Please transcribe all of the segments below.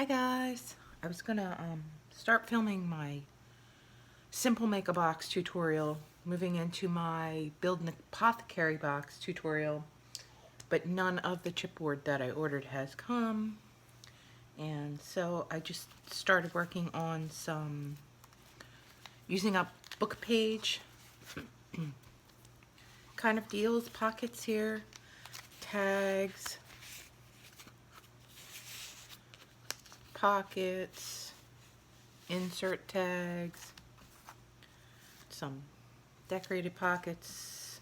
Hi guys, I was gonna start filming my simple make a box tutorial, moving into my build an apothecary box tutorial, but none of the chipboard that I ordered has come, and so I just started working on some using up book page kind of deals, pockets here, tags, pockets, insert tags, some decorated pockets.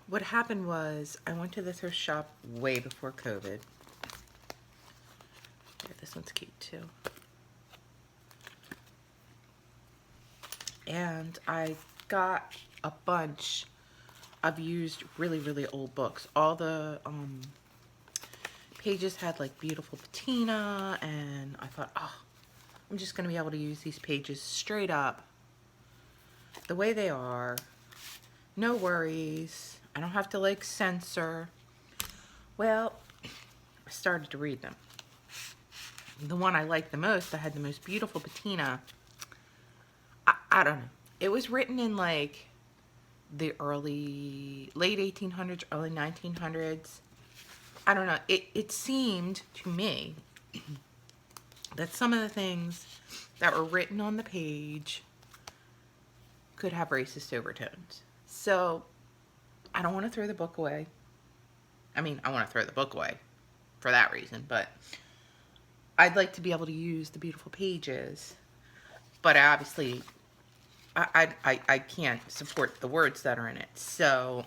What happened was I went to the thrift shop way before COVID. Yeah, this one's cute too. And I got a bunch of used really old books. All the pages had like beautiful patina, and I thought, oh, I'm just gonna be able to use these pages straight up the way they are. No worries. I don't have to like censor. Well, I started to read them. The one I liked the most, that had the most beautiful patina, I don't know. It was written in like the late 1800s, early 1900s. I don't know. It seemed to me that some of the things that were written on the page could have racist overtones. So I don't want to throw the book away. I mean, I want to throw the book away for that reason, but I'd like to be able to use the beautiful pages, but obviously I can't support the words that are in it. So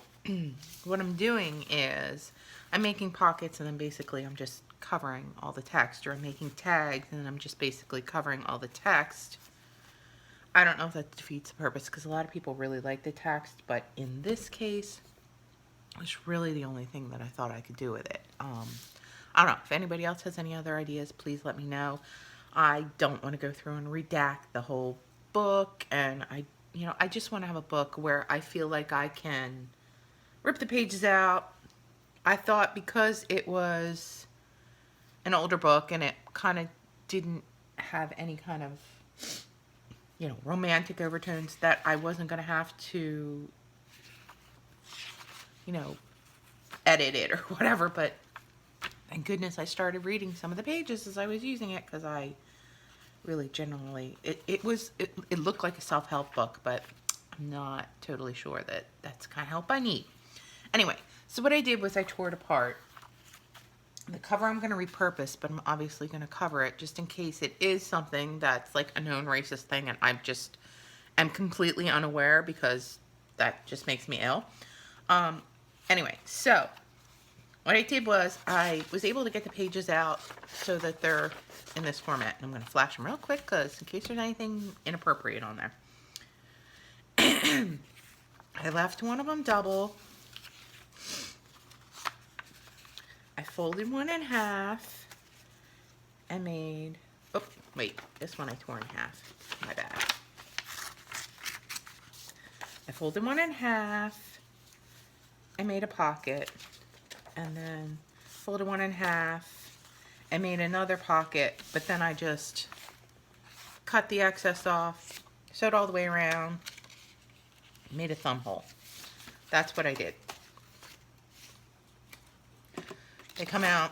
what I'm doing is I'm making pockets, and then basically I'm just covering all the text, or I'm making tags and then I'm just basically covering all the text. I don't know if that defeats the purpose, because a lot of people really like the text, but in this case it's really the only thing that I thought I could do with it. I don't know if anybody else has any other ideas, please let me know. I don't want to go through and redact the whole book, and I just want to have a book where I feel like I can rip the pages out. I thought because it was an older book and it kind of didn't have any kind of, romantic overtones, that I wasn't going to have to, edit it or whatever, but thank goodness I started reading some of the pages as I was using it, because I really generally, it looked like a self-help book, but I'm not totally sure that that's the kind of help I need. Anyway, so what I did was I tore it apart. The cover I'm going to repurpose, but I'm obviously going to cover it just in case it is something that's like a known racist thing and I just am completely unaware, because that just makes me ill. Anyway, so what I did was I was able to get the pages out so that they're in this format. And I'm going to flash them real quick, because in case there's anything inappropriate on there. I left one of them double. I folded one in half and made, oh, wait, this one I tore in half. My bad. I folded one in half and made a pocket, and then folded one in half and made another pocket, but then I just cut the excess off, sewed all the way around, made a thumb hole. That's what I did. They come out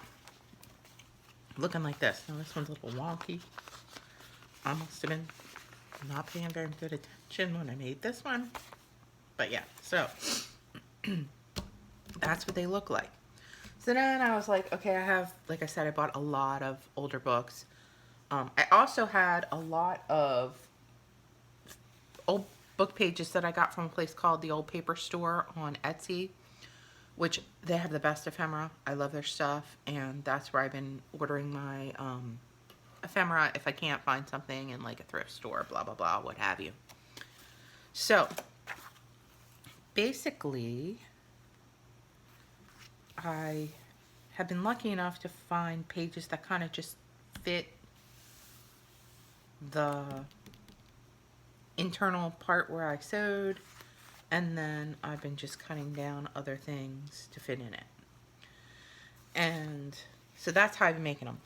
looking like this. Now this one's a little wonky. I must have been not paying very good attention when I made this one. But yeah, so that's what they look like. So then I was like, okay, I have, like I said, I bought a lot of older books. I also had a lot of old book pages that I got from a place called the Old Paper Store on Etsy, which they have the best ephemera. I love their stuff, and that's where I've been ordering my ephemera if I can't find something in like a thrift store, blah, blah, blah, what have you. So basically, I have been lucky enough to find pages that kind of just fit the internal part where I sewed, And then I've been just cutting down other things to fit in it. And so that's how I've been making them.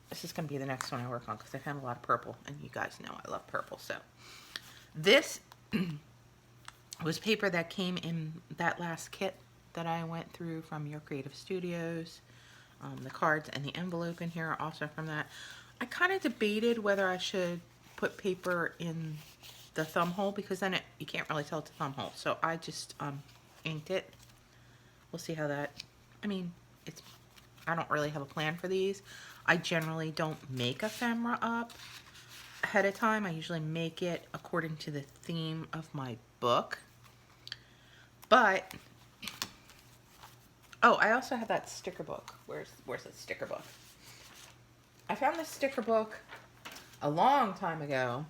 This is going to be the next one I work on because I found a lot of purple. And you guys know I love purple. So this was paper that came in that last kit that I went through from Your Creative Studios. The cards and the envelope in here are also from that. I kind of debated whether I should put paper in the thumb hole because then you can't really tell it's a thumb hole. So I just inked it. We'll see how that, I mean, I don't really have a plan for these. I generally don't make ephemera up ahead of time. I usually make it according to the theme of my book. But oh, I also have that sticker book. Where's the sticker book? I found this sticker book a long time ago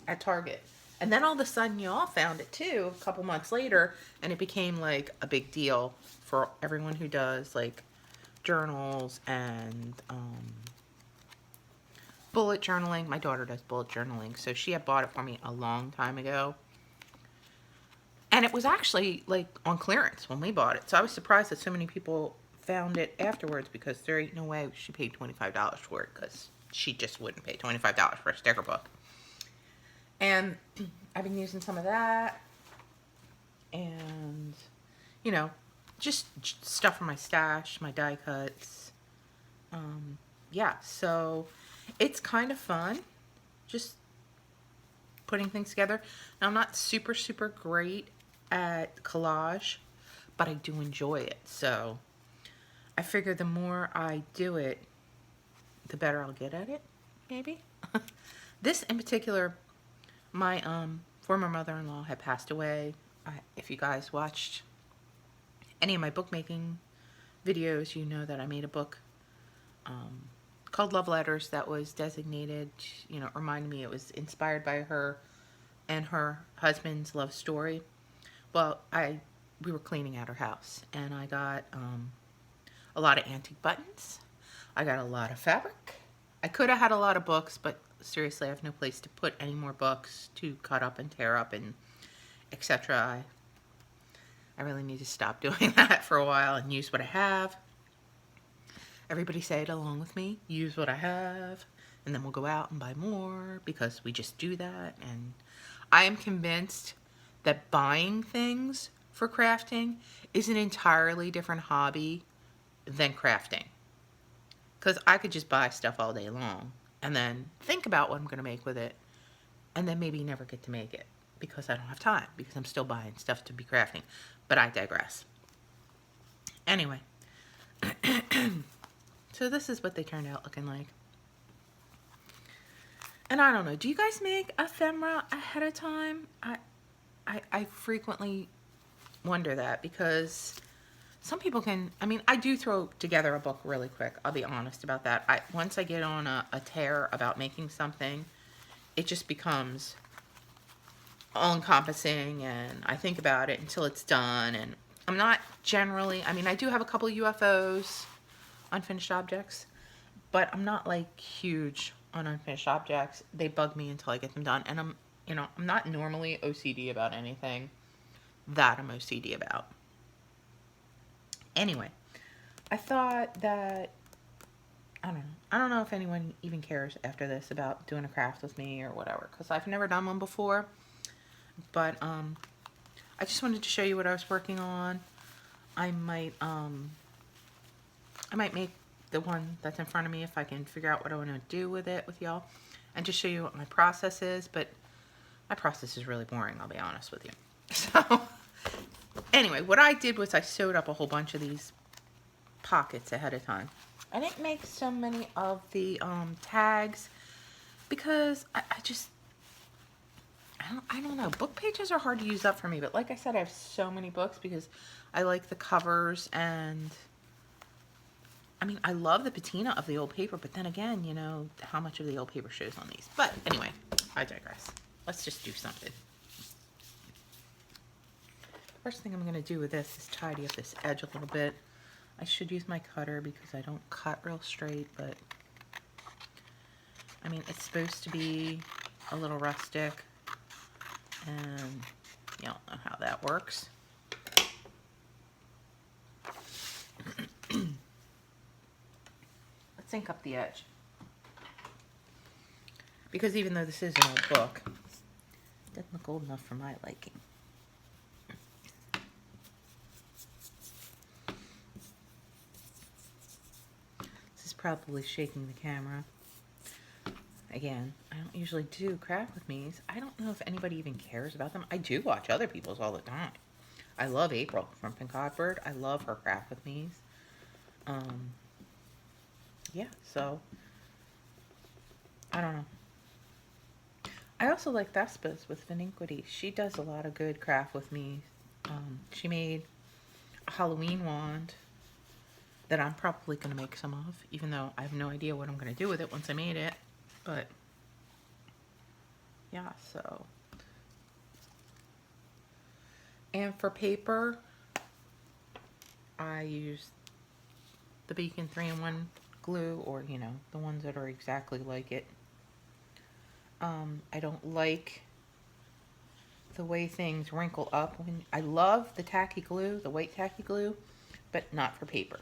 at Target. And then all of a sudden y'all found it too a couple months later, and it became like a big deal for everyone who does like journals and bullet journaling. My daughter does bullet journaling, so she had bought it for me a long time ago. And it was actually like on clearance when we bought it. So I was surprised that so many people found it afterwards because there ain't no way she paid $25 for it because she just wouldn't pay $25 for a sticker book. And I've been using some of that and, you know, just stuff from my stash, my die cuts. Yeah, so it's kind of fun just putting things together. Now, I'm not super great at collage, but I do enjoy it. So I figure the more I do it, the better I'll get at it, maybe. This in particular, my former mother-in-law had passed away. If you guys watched any of my bookmaking videos, you know that I made a book called Love Letters that was designated, you know, reminded me it was inspired by her and her husband's love story. Well, we were cleaning out her house, and I got a lot of antique buttons. I got a lot of fabric. I could have had a lot of books, but seriously, I have no place to put any more books to cut up and tear up and etc. I really need to stop doing that for a while and use what I have. Everybody say it along with me. Use what I have, and then we'll go out and buy more because we just do that. And I am convinced that buying things for crafting is an entirely different hobby than crafting. Because I could just buy stuff all day long and then think about what I'm going to make with it and then maybe never get to make it because I don't have time because I'm still buying stuff to be crafting. But I digress. Anyway, so this is what they turned out looking like. And I don't know, do you guys make ephemera ahead of time? I frequently wonder that because some people can, I mean, I do throw together a book really quick. I'll be honest about that. Once I get on a tear about making something, it just becomes all-encompassing, and I think about it until it's done. And I'm not generally, I mean, I do have a couple UFOs, unfinished objects, but I'm not like huge on unfinished objects. They bug me until I get them done. And I'm not normally OCD about anything that I'm OCD about. Anyway, I thought that, I don't know if anyone even cares after this about doing a craft with me or whatever, because I've never done one before. But I just wanted to show you what I was working on. I might make the one that's in front of me if I can figure out what I want to do with it with y'all, and just show you what my process is. But my process is really boring, I'll be honest with you. So anyway, what I did was I sewed up a whole bunch of these pockets ahead of time. I didn't make so many of the tags because I don't know. Book pages are hard to use up for me, but like I said, I have so many books because I like the covers, and I mean, I love the patina of the old paper, but then again, you know, how much of the old paper shows on these. But anyway, I digress. Let's just do something. First thing I'm going to do with this is tidy up this edge a little bit. I should use my cutter because I don't cut real straight, but I mean, it's supposed to be a little rustic, and You don't know how that works. Let's ink up the edge. Because even though this is an old book, it doesn't look old enough for my liking. This is probably shaking the camera. Again, I don't usually do craft with me's. I don't know if anybody even cares about them. I do watch other people's all the time. I love April from Pinkard Bird. I love her craft with me's. Yeah, so I don't know. I also like Thespa's with Viniquity. She does a lot of good craft with me. She made a Halloween wand that I'm probably going to make some of, even though I have no idea what I'm going to do with it once I made it. But yeah, so. And for paper, I use the Beacon 3-in-1 glue, or, you know, the ones that are exactly like it. I don't like the way things wrinkle up. I love the tacky glue, the white tacky glue, but not for paper.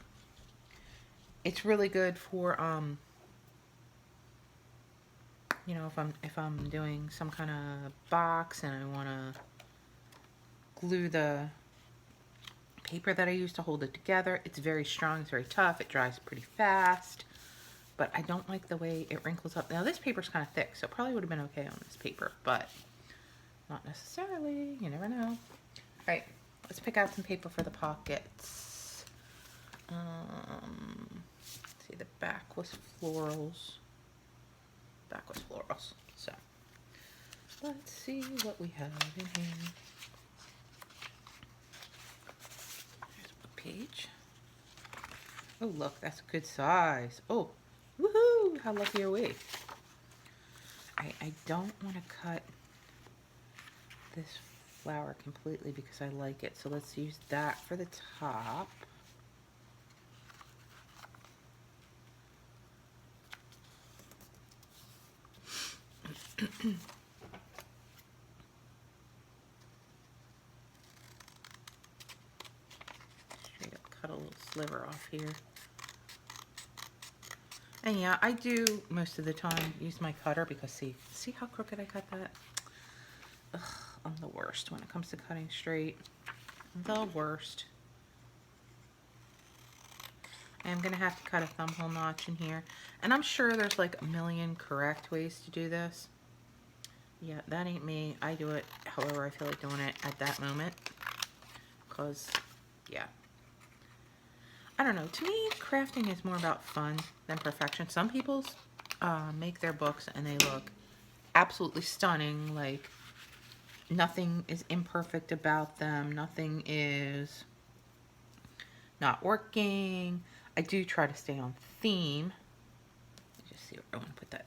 It's really good for, you know, if I'm doing some kind of box and I want to glue the paper that I use to hold it together. It's very strong, it's very tough, it dries pretty fast, but I don't like the way it wrinkles up. Now this paper's kind of thick, so it probably would have been okay on this paper, but not necessarily, you never know. Alright, let's pick out some paper for the pockets. Let's see, the back was florals. So let's see what we have in here. Here's a page. Oh, look, that's a good size. Oh, woohoo! How lucky are we? I don't want to cut this flower completely because I like it. So let's use that for the top. Straight up cut a little sliver off here. And yeah, I do most of the time use my cutter because see how crooked I cut that? Ugh, I'm the worst when it comes to cutting straight. The worst. I'm gonna have to cut a thumb hole notch in here. And I'm sure there's like a million correct ways to do this. Yeah, that ain't me. I do it however I feel like doing it at that moment. Because, yeah. I don't know. To me, crafting is more about fun than perfection. Some people make their books and they look absolutely stunning. Like, nothing is imperfect about them. Nothing is not working. I do try to stay on theme. Let me just see where I want to put that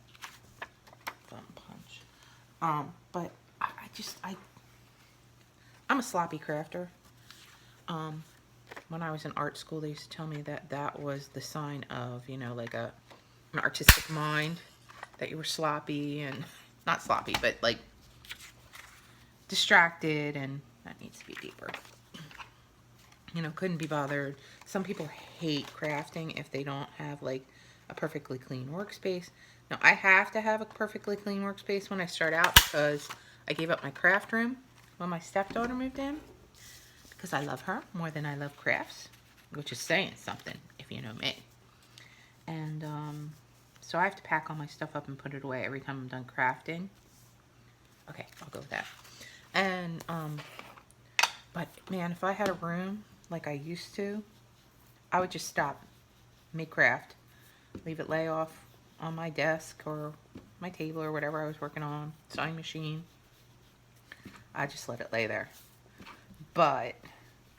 thumb punch. But I'm a sloppy crafter. When I was in art school, they used to tell me that that was the sign of, you know, like an artistic mind, that you were sloppy and, not sloppy, but like distracted, and that needs to be deeper. You know, couldn't be bothered. Some people hate crafting if they don't have like a perfectly clean workspace. Now, I have to have a perfectly clean workspace when I start out because I gave up my craft room when my stepdaughter moved in. Because I love her more than I love crafts, which is saying something, if you know me. And so I have to pack all my stuff up and put it away every time I'm done crafting. Okay, I'll go with that. And, but man, if I had a room like I used to, I would just stop, make craft, leave it lay off on my desk or my table or whatever I was working on, sewing machine. I just let it lay there. But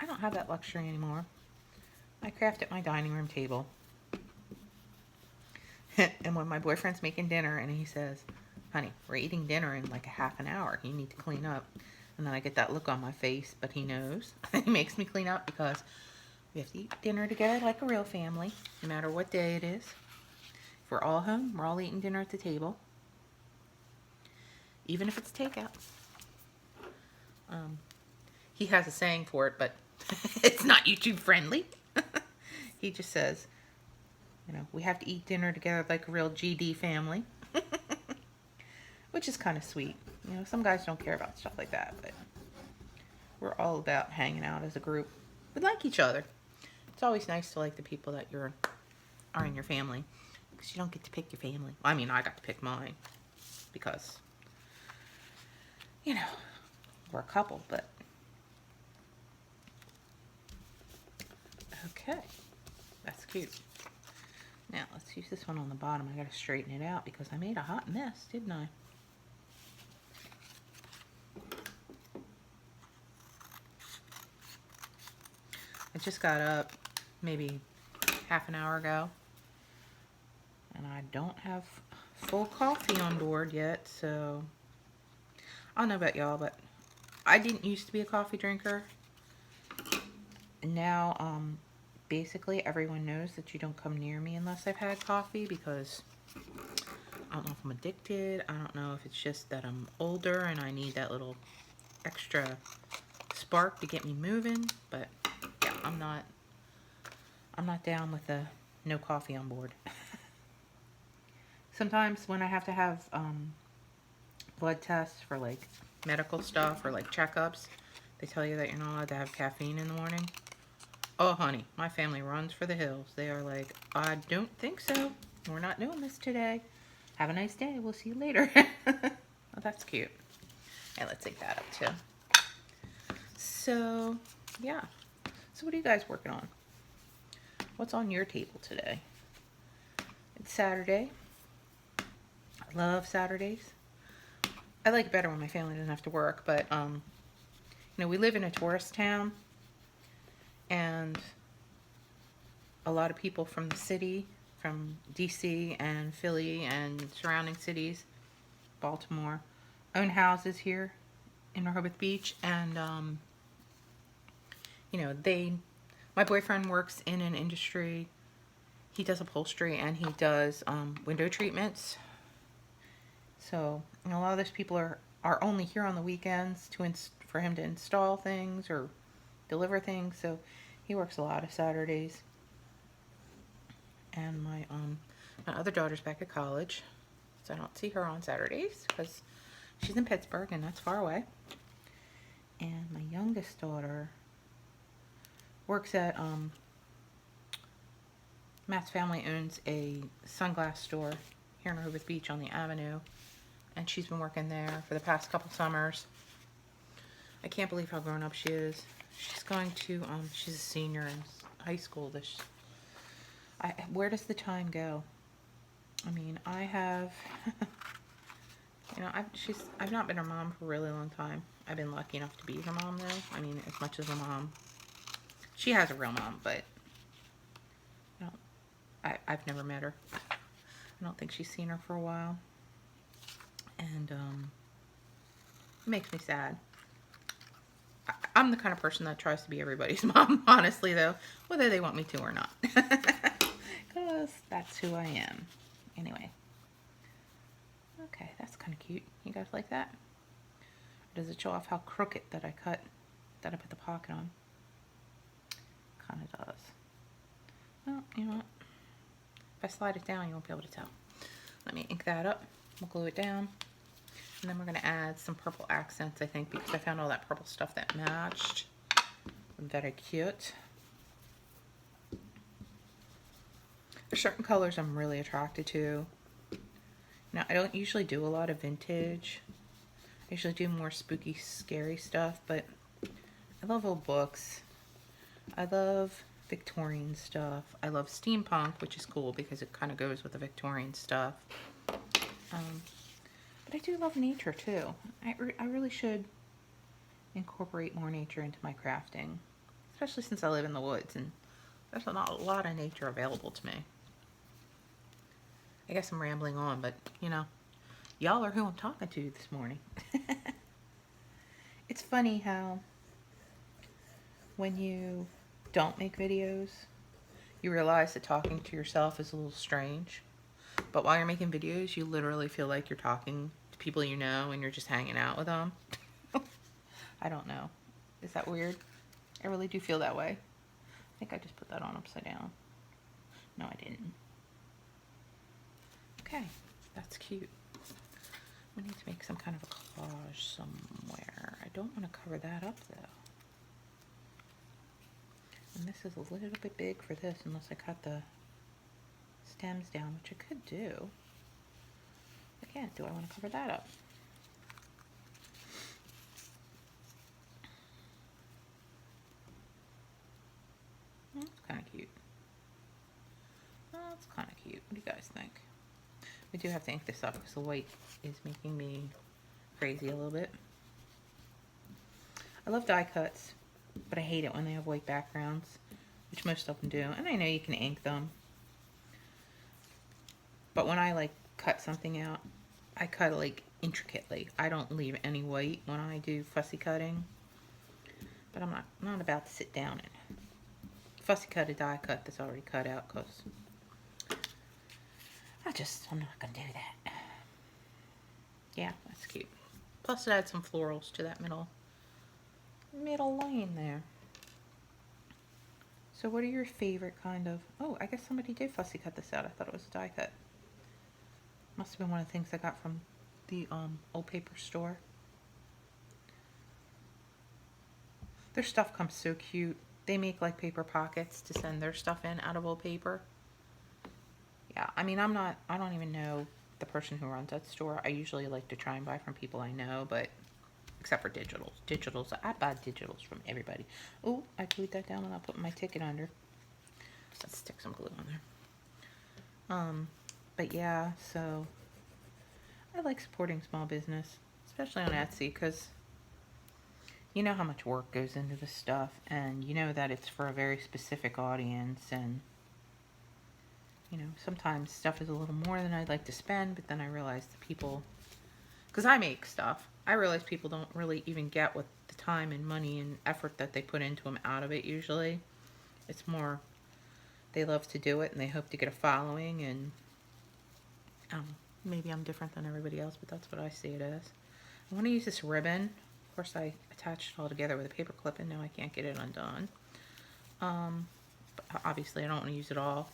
I don't have that luxury anymore. I craft at my dining room table. And when my boyfriend's making dinner and he says, honey, we're eating dinner in like a half an hour. You need to clean up. And then I get that look on my face, but he knows. He makes me clean up because we have to eat dinner together like a real family, no matter what day it is. If we're all home, we're all eating dinner at the table. Even if it's takeout. he has a saying for it, but it's not YouTube friendly. He just says, you know, we have to eat dinner together like a real GD family. Which is kind of sweet. You know, some guys don't care about stuff like that, but we're all about hanging out as a group. We like each other. It's always nice to like the people that are in your family, because you don't get to pick your family. I mean, I got to pick mine because, you know, we're a couple, but okay, that's cute. Now let's use this one on the bottom. I got to straighten it out because I made a hot mess, didn't I? I just got up maybe half an hour ago, and I don't have full coffee on board yet, so I don't know about y'all, but I didn't used to be a coffee drinker. Now, basically everyone knows that you don't come near me unless I've had coffee, because I don't know if I'm addicted. I don't know if it's just that I'm older and I need that little extra spark to get me moving, but yeah, I'm not down with the no coffee on board. Sometimes when I have to have blood tests for like medical stuff or like checkups, they tell you that you're not allowed to have caffeine in the morning. Oh honey, my family runs for the hills. They are like, I don't think so. We're not doing this today. Have a nice day. We'll see you later. Oh, that's cute. And let's take that up too. So, yeah. So what are you guys working on? What's on your table today? It's Saturday. I love Saturdays. I like it better when my family doesn't have to work, but you know, we live in a tourist town, and a lot of people from the city, from DC and Philly and surrounding cities, Baltimore, own houses here in Rehoboth Beach, and you know, my boyfriend works in an industry. He does upholstery and he does window treatments. So, you know, a lot of those people are only here on the weekends for him to install things or deliver things. So he works a lot of Saturdays. And my other daughter's back at college, so I don't see her on Saturdays because she's in Pittsburgh and that's far away. And my youngest daughter works at Matt's family owns a sunglass store here in Rehoboth Beach on the Avenue, and she's been working there for the past couple summers. I can't believe how grown up she is. She's going to she's a senior in high school this. Where does the time go? I mean, I have, you know, I've not been her mom for a really long time. I've been lucky enough to be her mom though. I mean, as much as a mom. She has a real mom, but you know, I've never met her. I don't think she's seen her for a while. And it makes me sad. I'm the kind of person that tries to be everybody's mom, honestly though, whether they want me to or not. Because that's who I am. Anyway. Okay, that's kind of cute. You guys like that? Or does it show off how crooked that I put the pocket on? Kind of does. Well, you know what? If I slide it down, you won't be able to tell. Let me ink that up. We'll glue it down. And then we're going to add some purple accents, I think, because I found all that purple stuff that matched. Very cute. There's certain colors I'm really attracted to. Now, I don't usually do a lot of vintage. I usually do more spooky, scary stuff, but I love old books. I love Victorian stuff. I love steampunk, which is cool because it kind of goes with the Victorian stuff. But I do love nature too. I really should incorporate more nature into my crafting, especially since I live in the woods and there's not a lot of nature available to me. I guess I'm rambling on, but you know, y'all are who I'm talking to this morning. It's funny how when you don't make videos, you realize that talking to yourself is a little strange. But while you're making videos, you literally feel like you're talking to people you know and you're just hanging out with them. I don't know. Is that weird? I really do feel that way. I think I just put that on upside down. No, I didn't. Okay, that's cute. We need to make some kind of a collage somewhere. I don't want to cover that up though. And this is a little bit big for this unless I cut the stems down, which I could do. Again, do I want to cover that up? That's kind of cute. That's kind of cute. What do you guys think? We do have to ink this up because the white is making me crazy a little bit. I love die cuts, but I hate it when they have white backgrounds, which most of them do. And I know you can ink them. But when I like cut something out, I cut it like intricately. I don't leave any white when I do fussy cutting. But I'm not about to sit down and fussy cut a die cut that's already cut out because I'm not gonna do that. Yeah, that's cute. Plus it adds some florals to that middle line there. So what are your favorite kind of, oh, I guess somebody did fussy cut this out. I thought it was a die cut. Must have been one of the things I got from the old paper store. Their stuff comes so cute. They make like paper pockets to send their stuff in out of old paper. Yeah, I mean, I don't even know the person who runs that store. I usually like to try and buy from people I know, but except for digitals. Digitals, I buy digitals from everybody. Oh, I glued that down and I'll put my ticket under. Let's stick some glue on there. But yeah, so I like supporting small business, especially on Etsy, because you know how much work goes into this stuff, and you know that it's for a very specific audience, and you know, sometimes stuff is a little more than I'd like to spend, but then I realize the people, because I make stuff, I realize people don't really even get what the time and money and effort that they put into them out of it usually. It's more, they love to do it and they hope to get a following, and maybe I'm different than everybody else, but that's what I see it as. I want to use this ribbon. Of course, I attached it all together with a paper clip, and now I can't get it undone. But obviously, I don't want to use it all.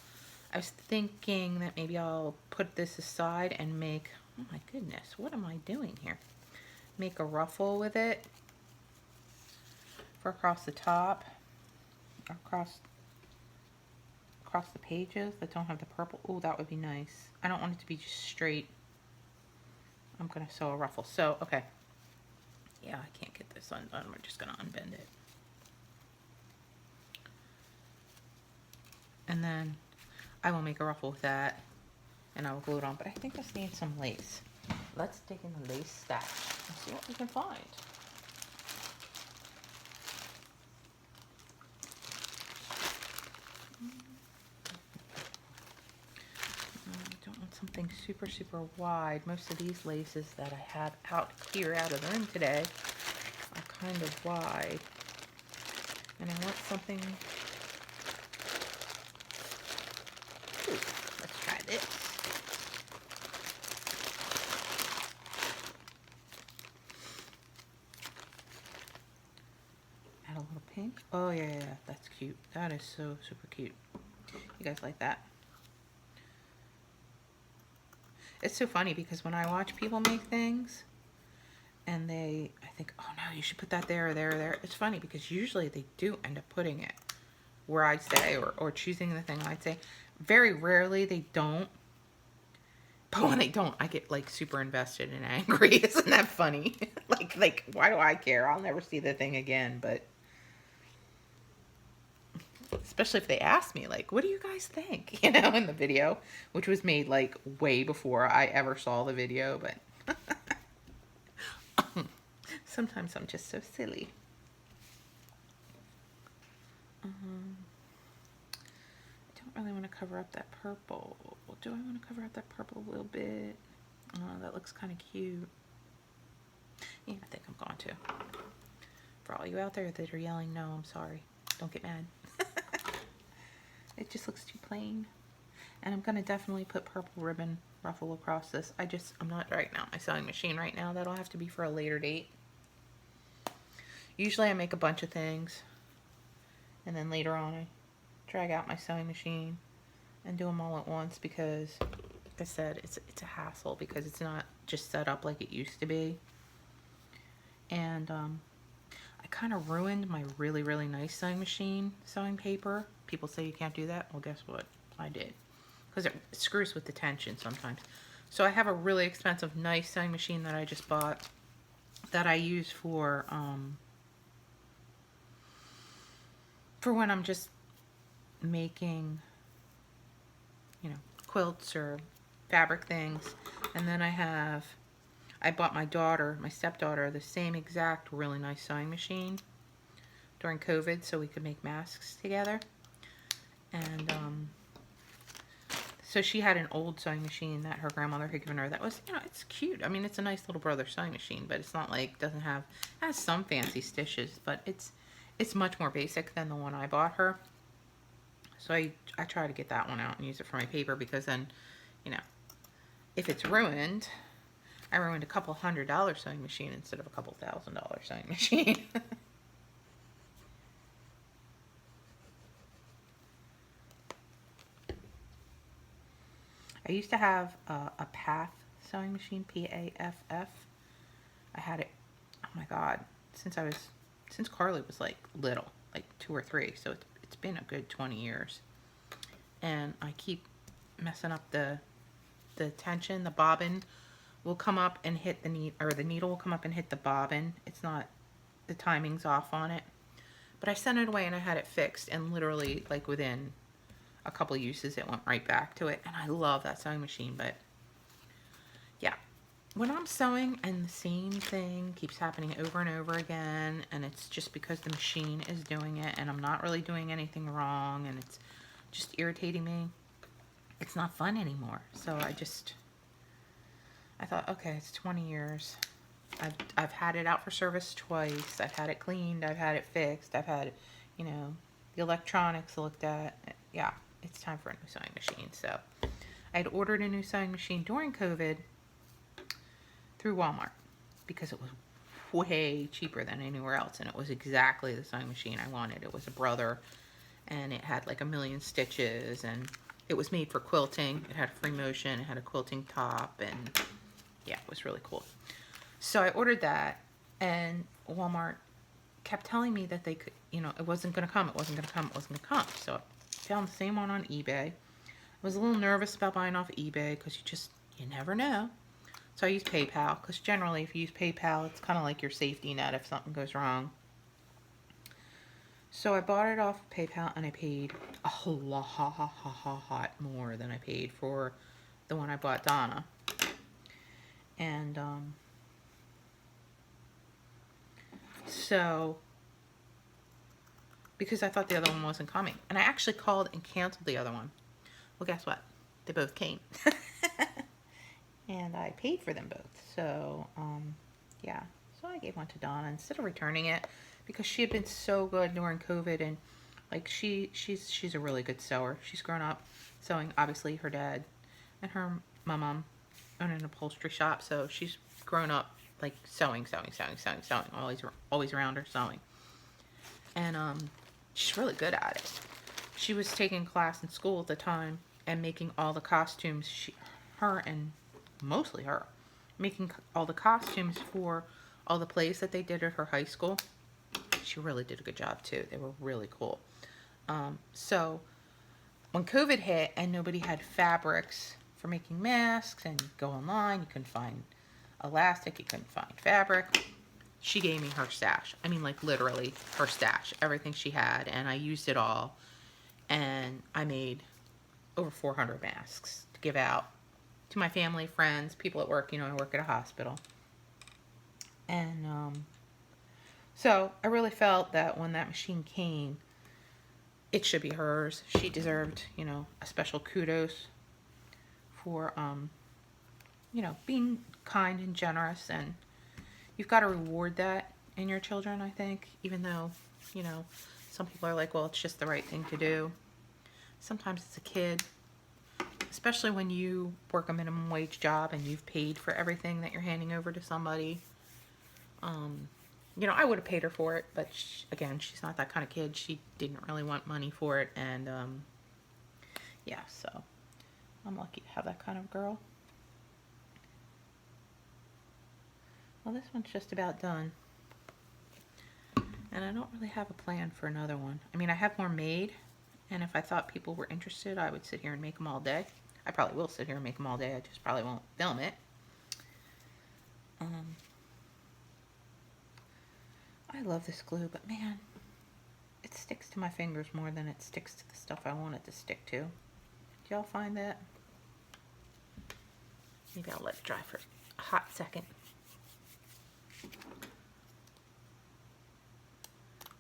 I was thinking that maybe I'll put this aside and make, oh my goodness, what am I doing here? Make a ruffle with it for across the top, across the pages that don't have the purple. Oh, that would be nice. I don't want it to be just straight. I'm going to sew a ruffle. So, okay. Yeah, I can't get this undone. We're just going to unbend it. And then I will make a ruffle with that, and I will glue it on. But I think this needs some lace. Let's dig in the lace stash and see what we can find. I don't want something super, super wide. Most of these laces that I have out of the room today are kind of wide. And I want something. Ooh, let's try this. Add a little pink. Oh yeah, that's cute. That is so super cute. You guys like that? It's so funny because when I watch people make things and I think, oh no, you should put that there or there or there. It's funny because usually they do end up putting it where I say, or choosing the thing I'd say. Very rarely they don't. But when they don't, I get like super invested and angry. Isn't that funny? like why do I care? I'll never see the thing again, but especially if they ask me, like, what do you guys think? You know, in the video, which was made like way before I ever saw the video, but sometimes I'm just so silly. I don't really want to cover up that purple. Do I want to cover up that purple a little bit? Oh, that looks kind of cute. Yeah, I think I'm going to. For all you out there that are yelling, no, I'm sorry. Don't get mad. It just looks too plain. And I'm going to definitely put purple ribbon ruffle across this. I'm not right now. My sewing machine right now. That'll have to be for a later date. Usually I make a bunch of things, and then later on I drag out my sewing machine and do them all at once because, like I said, it's a hassle because it's not just set up like it used to be. And I kind of ruined my really, really nice sewing machine sewing paper. People say you can't do that. Well, guess what? I did. Because it screws with the tension sometimes. So I have a really expensive, nice sewing machine that I just bought that I use for when I'm just making, you know, quilts or fabric things. And then I bought my daughter, my stepdaughter, the same exact really nice sewing machine during COVID so we could make masks together. And so she had an old sewing machine that her grandmother had given her that was, you know, it's cute. I mean, it's a nice little brother sewing machine, but it's not like, it has some fancy stitches, but it's much more basic than the one I bought her. So I try to get that one out and use it for my paper because then, you know, if it's ruined, I ruined a couple $100 sewing machine instead of a couple $1,000 sewing machine. I used to have a Paff sewing machine, P-A-F-F. I had it, oh my God, since Carly was like little, like 2 or 3. So it's been a good 20 years. And I keep messing up the tension. The bobbin will come up and hit the needle will come up and hit the bobbin. It's not, the timing's off on it. But I sent it away and I had it fixed, and literally like within a couple uses it went right back to it. And I love that sewing machine. But yeah, when I'm sewing and the same thing keeps happening over and over again, and it's just because the machine is doing it and I'm not really doing anything wrong and it's just irritating me, it's not fun anymore. So I thought, okay, it's 20 years. I've had it out for service twice. I've had it cleaned. I've had it fixed. I've had, you know, the electronics looked at. Yeah, it's time for a new sewing machine. So I had ordered a new sewing machine during COVID through Walmart because it was way cheaper than anywhere else, and it was exactly the sewing machine I wanted. It was a brother, and it had like 1,000,000 stitches, and it was made for quilting. It had free motion. It had a quilting top, and yeah, it was really cool. So I ordered that, and Walmart kept telling me that they could, you know, it wasn't going to come. It wasn't going to come. It wasn't going to come. So I found the same one on eBay. I was a little nervous about buying off eBay because you never know. So I used PayPal because generally if you use PayPal, it's kind of like your safety net if something goes wrong. So I bought it off PayPal and I paid a lot more than I paid for the one I bought Donna. And so because I thought the other one wasn't coming, and I actually called and canceled the other one. Well, guess what? They both came. And I paid for them both. So yeah, so I gave one to Donna instead of returning it because she had been so good during COVID, and like she's a really good sewer. She's grown up sewing. Obviously her dad and my mom own an upholstery shop, so she's grown up like sewing, always around her sewing. And she's really good at it. She was taking class in school at the time and making all the costumes. Mostly her, making all the costumes for all the plays that they did at her high school. She really did a good job too. They were really cool. So when COVID hit and nobody had fabrics for making masks, and you go online, you couldn't find elastic, you couldn't find fabric, she gave me her stash. I mean, like literally her stash, everything she had, and I used it all. And I made over 400 masks to give out to my family, friends, people at work. You know, I work at a hospital. And so I really felt that when that machine came, it should be hers. She deserved, you know, a special kudos for, you know, being kind and generous. And you've got to reward that in your children, I think, even though, you know, some people are like, well, it's just the right thing to do. Sometimes it's a kid, especially when you work a minimum wage job and you've paid for everything that you're handing over to somebody. You know, I would have paid her for it, but again, she's not that kind of kid. She didn't really want money for it, and yeah, so I'm lucky to have that kind of girl. Well, this one's just about done. And I don't really have a plan for another one. I mean, I have more made, and if I thought people were interested, I would sit here and make them all day. I probably will sit here and make them all day. I just probably won't film it. I love this glue, but man, it sticks to my fingers more than it sticks to the stuff I want it to stick to. Do y'all find that? Maybe I'll let it dry for a hot second.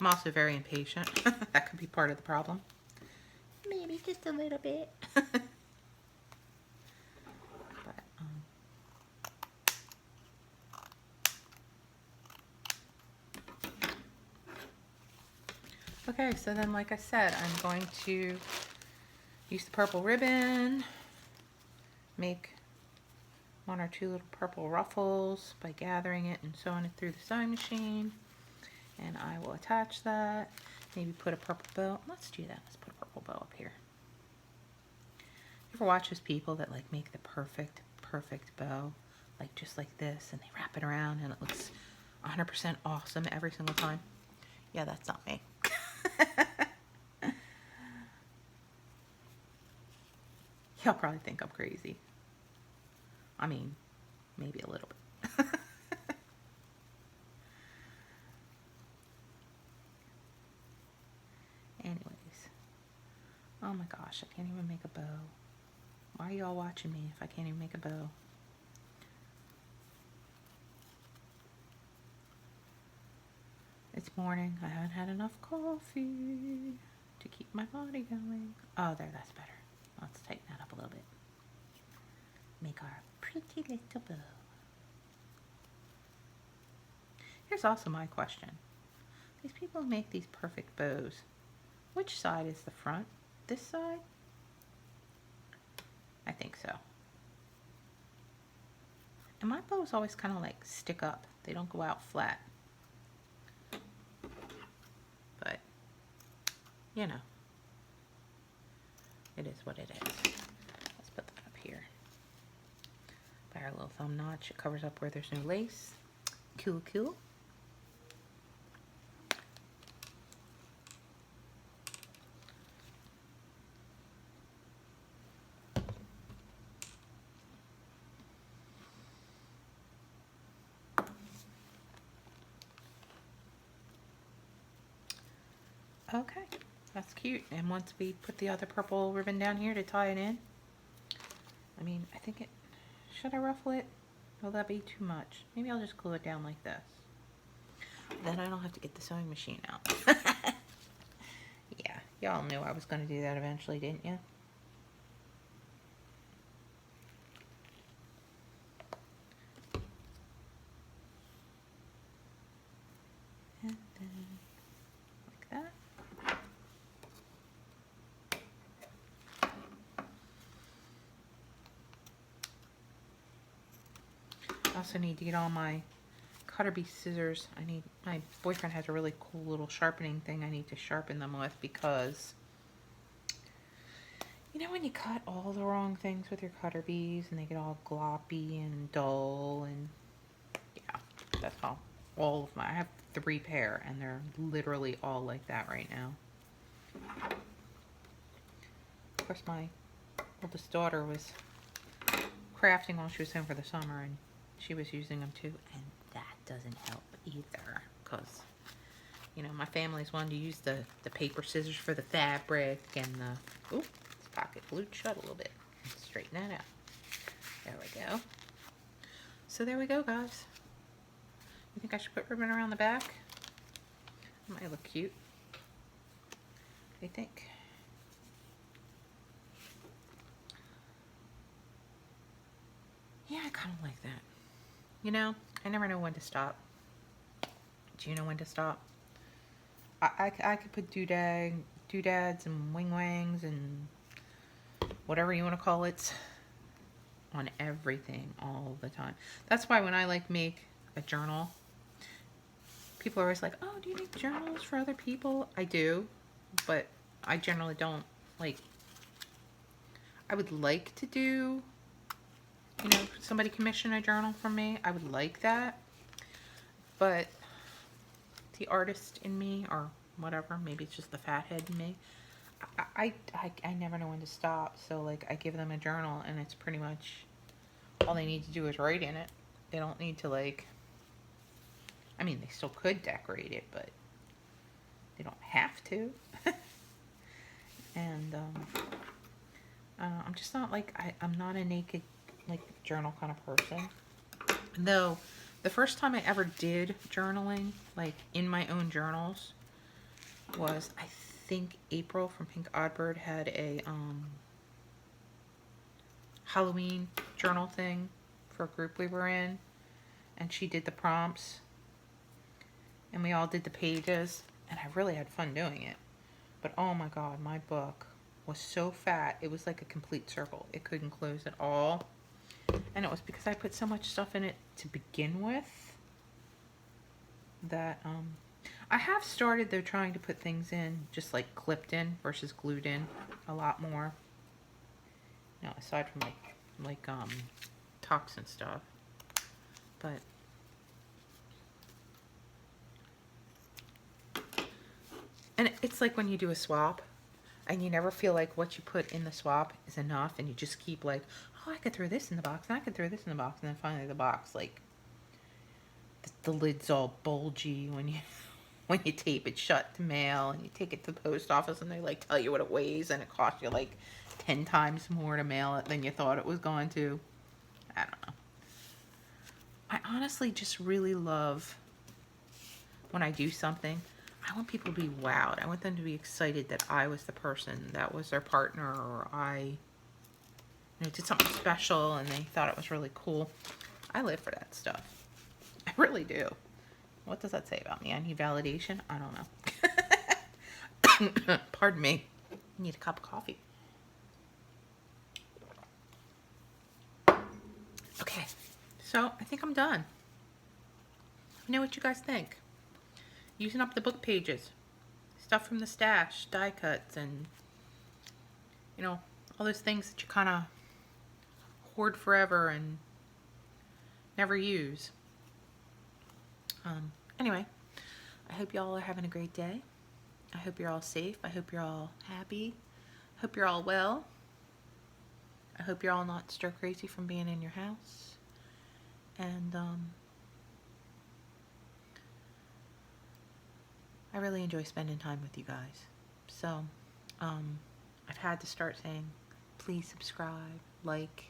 I'm also very impatient. That could be part of the problem. Maybe just a little bit. But, okay, so then like I said, I'm going to use the purple ribbon, make 1 or 2 little purple ruffles by gathering it and sewing it through the sewing machine. And I will attach that, maybe put a purple bow. Let's do that. Let's put a purple bow up here. You ever watch those people that like make the perfect bow, like just like this, and they wrap it around and it looks 100% awesome every single time? Yeah, that's not me. Y'all probably think I'm crazy. I mean, maybe a little bit. Anyways. Oh my gosh, I can't even make a bow. Why are y'all watching me if I can't even make a bow? It's morning. I haven't had enough coffee to keep my body going. Oh, there, that's better. Let's tighten that up a little bit. Make our pretty little bow. Here's also my question. These people who make these perfect bows, which side is the front? This side? I think so. And my bows always kind of like stick up. They don't go out flat. But, you know, it is what it is. Let's put that up here. By our little thumb notch, it covers up where there's no lace. Cool, cool. Okay, that's cute. And once we put the other purple ribbon down here to tie it in, I mean, I think it, should I ruffle it? Will that be too much? Maybe I'll just glue it down like this. Then I don't have to get the sewing machine out. Yeah, y'all knew I was going to do that eventually, didn't you? And then like that. I also need to get all my cutter bee scissors. My boyfriend has a really cool little sharpening thing I need to sharpen them with, because you know when you cut all the wrong things with your cutter bees and they get all gloppy and dull, and yeah, that's all of my, I have 3 pair and they're literally all like that right now. Of course, my oldest daughter was crafting while she was home for the summer, and she was using them too, and that doesn't help either, because you know my family's wanted to use the paper scissors for the fabric, and the this pocket glued shut a little bit. Let's straighten that out. There we go. So there we go, guys. You think I should put ribbon around the back? It might look cute. What do you think? Yeah, I kind of like that. You know, I never know when to stop. Do you know when to stop? I could put doodads and wing-wangs and whatever you want to call it on everything all the time. That's why when I like make a journal, people are always like, oh, do you make journals for other people? I do, but I generally don't, like, I would like to do, you know, somebody commission a journal from me. I would like that, but the artist in me, or whatever, maybe it's just the fathead in me, I never know when to stop. So, like, I give them a journal, and it's pretty much all they need to do is write in it. They don't need to, like, I mean, they still could decorate it, but they don't have to. And I'm just not like, I'm not a naked, like, journal kind of person. Though, the first time I ever did journaling, like, in my own journals, was, I think, April from Pink Oddbird had a Halloween journal thing for a group we were in, and she did the prompts, and we all did the pages, and I really had fun doing it. But oh my god, my book was so fat, it was like a complete circle. It couldn't close at all, and it was because I put so much stuff in it to begin with that I have started, though, trying to put things in just like clipped in versus glued in a lot more. You know, aside from like toxin stuff. But and it's like when you do a swap and you never feel like what you put in the swap is enough, and you just keep like, oh, I could throw this in the box, and I could throw this in the box, and then finally the box, like, the lid's all bulgy when you tape it shut to mail, and you take it to the post office and they like tell you what it weighs, and it costs you like 10 times more to mail it than you thought it was going to. I don't know. I honestly just really love when I do something, I want people to be wowed. I want them to be excited that I was the person that was their partner, or I, you know, did something special and they thought it was really cool. I live for that stuff. I really do. What does that say about me? I need validation? I don't know. Pardon me. I need a cup of coffee. Okay, so I think I'm done. Let me know what you guys think. Using up the book pages, stuff from the stash, die cuts, and, you know, all those things that you kind of hoard forever and never use. Anyway, I hope y'all are having a great day. I hope you're all safe. I hope you're all happy. I hope you're all well. I hope you're all not stir crazy from being in your house. And I really enjoy spending time with you guys. So I've had to start saying, please subscribe, like,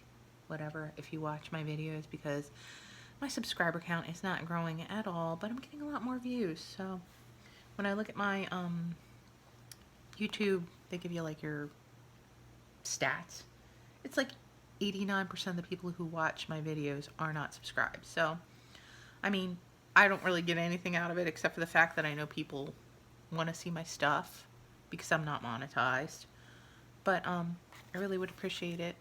whatever, if you watch my videos, because my subscriber count is not growing at all, but I'm getting a lot more views. So when I look at my YouTube, they give you like your stats. It's like 89% of the people who watch my videos are not subscribed. So, I mean, I don't really get anything out of it except for the fact that I know people want to see my stuff because I'm not monetized. But I really would appreciate it.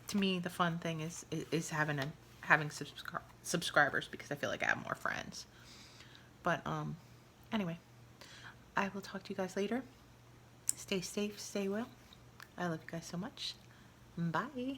To me, the fun thing is having subscribers, because I feel like I have more friends. But anyway, I will talk to you guys later. Stay safe, stay well. I love you guys so much. Bye.